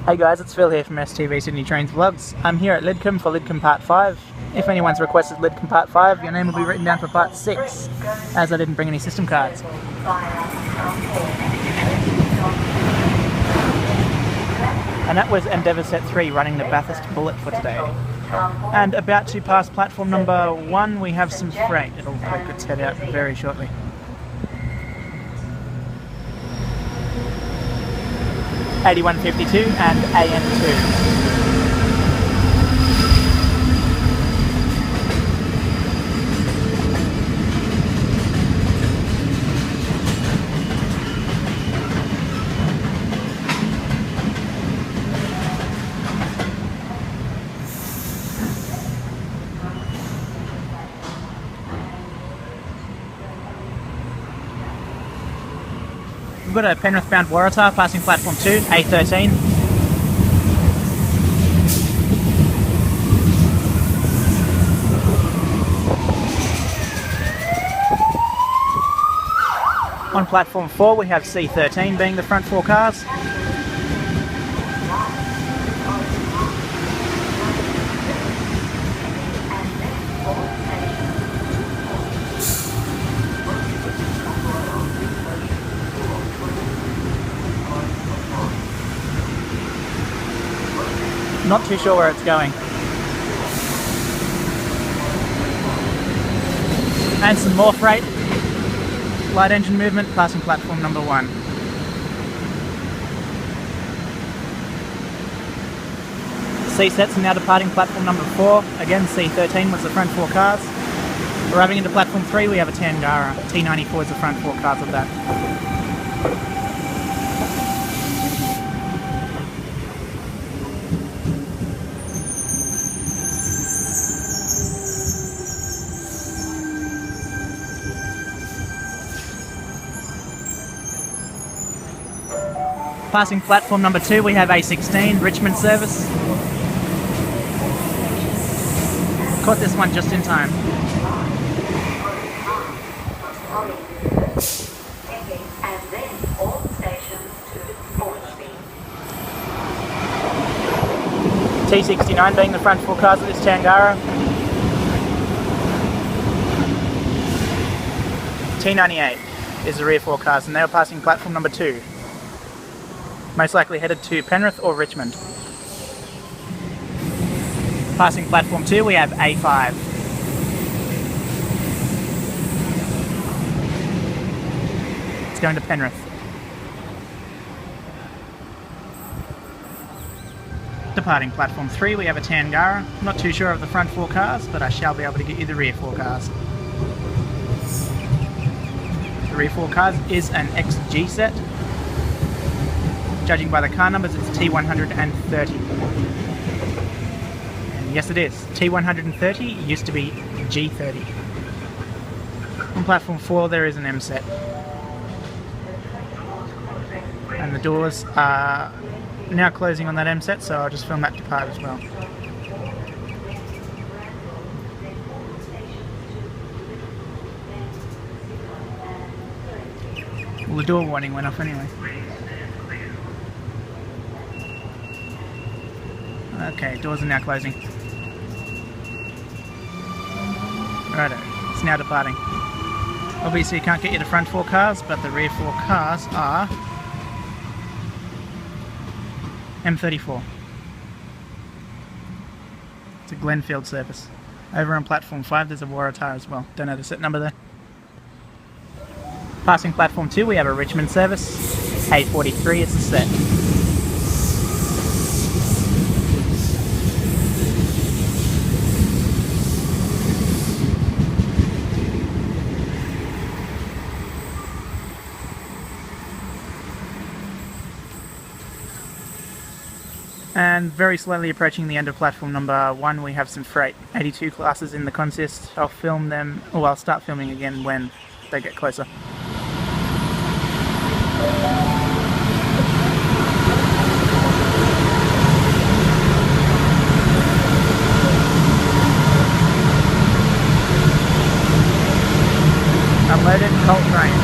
Hey guys, it's Phil here from STV Sydney Trains Vlogs. I'm here at Lidcombe for Lidcombe Part 5. If anyone's requested Lidcombe Part 5, your name will be written down for Part 6, as I didn't bring any system cards. And that was Endeavour Set 3 running the Bathurst Bullet for today. And about to pass platform number 1, we have some freight. It'll poke its head out very shortly. '8152 and AN2. We've got a Penrith bound Waratah passing platform 2, A13. On platform 4 we have C13 being the front 4 cars. Not too sure where it's going. And some more freight. Light engine movement passing platform number 1. C-sets are now departing platform number 4. Again, C13 was the front 4 cars. Arriving into platform 3 we have a Tangara. T94 is the front 4 cars of that. Passing platform number 2 we have A16, Richmond service. Caught this one just in time. T69 being the front 4 cars of this Tangara. T98 is the rear 4 cars and they are passing platform number 2. Most likely headed to Penrith or Richmond. Passing platform 2 we have A5. It's going to Penrith. Departing platform 3 we have a Tangara. Not too sure of the front 4 cars, but I shall be able to get you the rear 4 cars. The rear 4 cars is an XG set. Judging by the car numbers, it's T130. And yes, it is. T130 used to be G30. On platform 4, there is an M set. And the doors are now closing on that M set, so I'll just film that depart as well. Well, the door warning went off anyway. Okay, doors are now closing. Righto, it's now departing. Obviously you can't get you the front 4 cars, but the rear 4 cars are M34. It's a Glenfield service. Over on platform 5 there's a Waratah as well. Don't know the set number there. Passing platform 2 we have a Richmond service. A43 is the set. And very slowly approaching the end of platform number 1 we have some freight. 82 classes in the consist. I'll film them, or I'll start filming again when they get closer. Unloaded coal train.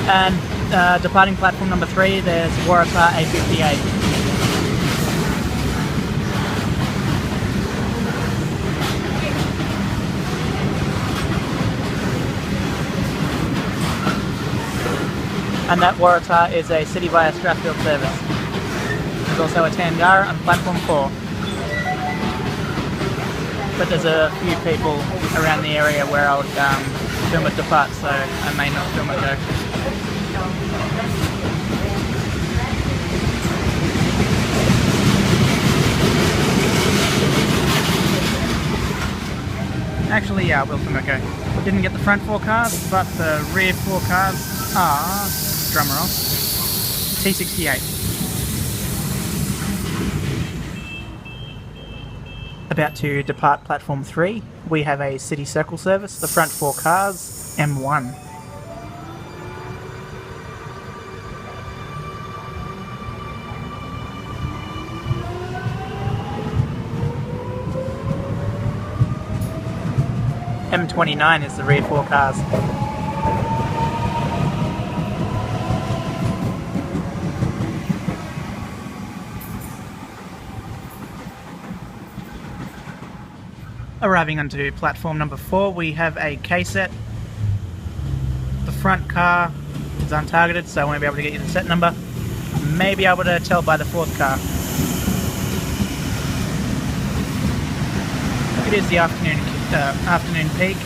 And departing platform number 3, there's Waratah A58. And that Waratah is a City via Strathfield service. There's also a Tangara on platform 4. But there's a few people around the area where I would film it depart, so I may not film it go. Actually, yeah, I will film it go. Didn't get the front 4 cars, but the rear 4 cars are, drummer roll, T68. About to depart platform 3, we have a City Circle service, the front 4 cars, M1. M29 is the rear 4 cars. Arriving onto platform number 4, we have a K-set. The front car is untargeted, so I won't be able to get you the set number. May be able to tell by the 4th car. It is the afternoon peak,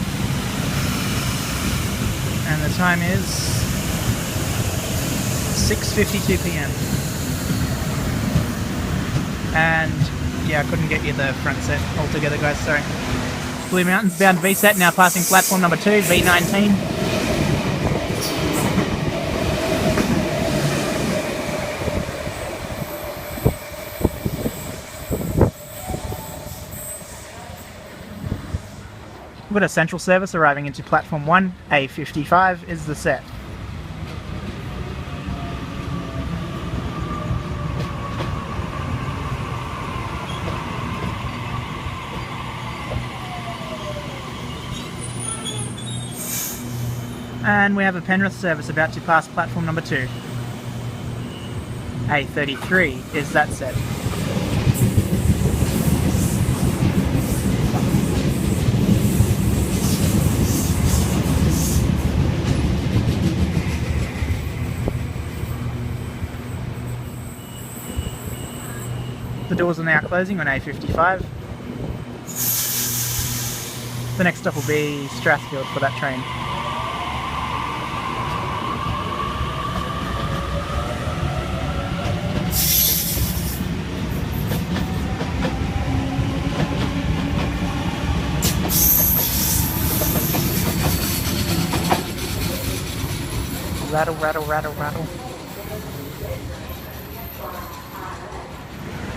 and the time is 6:52 p.m. And yeah, I couldn't get you the front set altogether, guys, sorry. Blue Mountains bound V-set, now passing platform number 2, V19. We've got a central service arriving into platform 1, A55 is the set. And we have a Penrith service about to pass platform number 2. A33 is that set. The doors are now closing on A55. The next stop will be Strathfield for that train. Rattle, rattle, rattle, rattle.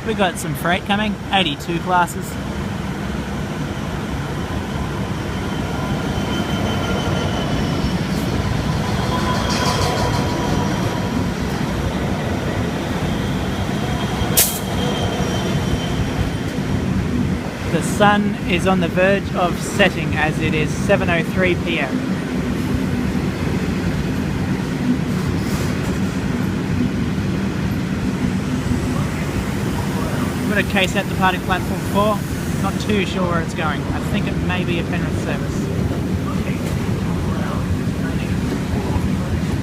We got some freight coming, 82 classes. The sun is on the verge of setting as it is 7:03 p.m. Got a K-set departing platform 4, not too sure where it's going. I think it may be a Penrith service.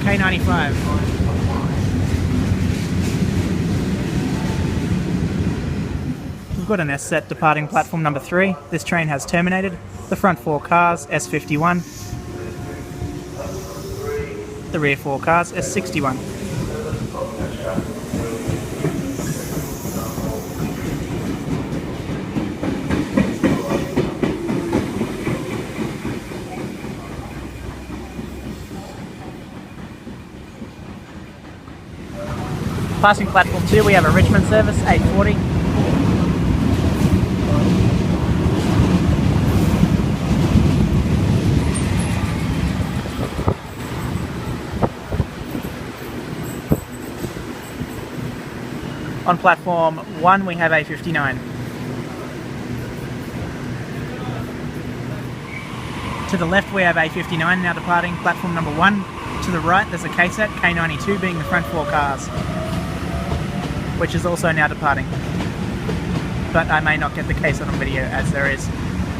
K95. We've got an S-set departing platform number 3. This train has terminated. The front 4 cars, S51. The rear 4 cars, S61. Passing platform 2, we have a Richmond service, 840. On platform 1, we have A59. To the left, we have A59 now departing platform number 1. To the right there's a K-set, K92 being the front four cars, which is also now departing. But I may not get the K-set on video as there is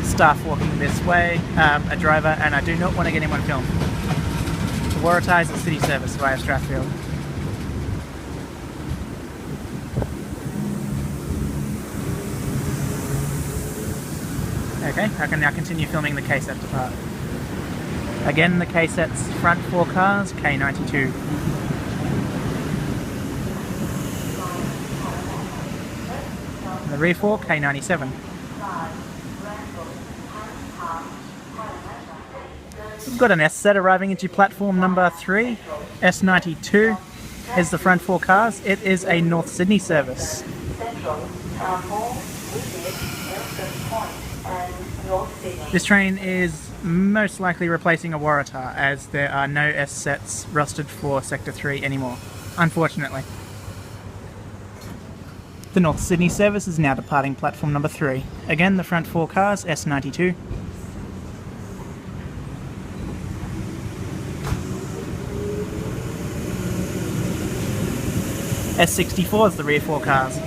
staff walking this way, a driver, and I do not want to get him on film. The Waratah is a city service via Strathfield. Okay, I can now continue filming the K-set depart. Again, the K-set's front four cars, K92. The rear four, K97. We've got an S-set arriving into platform number 3. S92 is the front four cars. It is a North Sydney service. This train is most likely replacing a Waratah, as there are no S-sets rostered for Sector 3 anymore, unfortunately. The North Sydney service is now departing platform number 3. Again, the front four cars, S92. S64 is the rear four cars.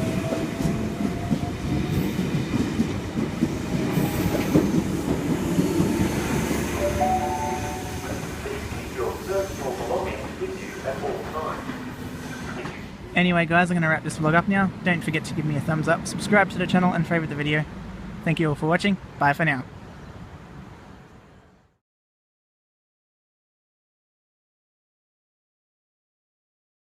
Anyway guys, I'm going to wrap this vlog up now. Don't forget to give me a thumbs up, subscribe to the channel and favourite the video. Thank you all for watching. Bye for now.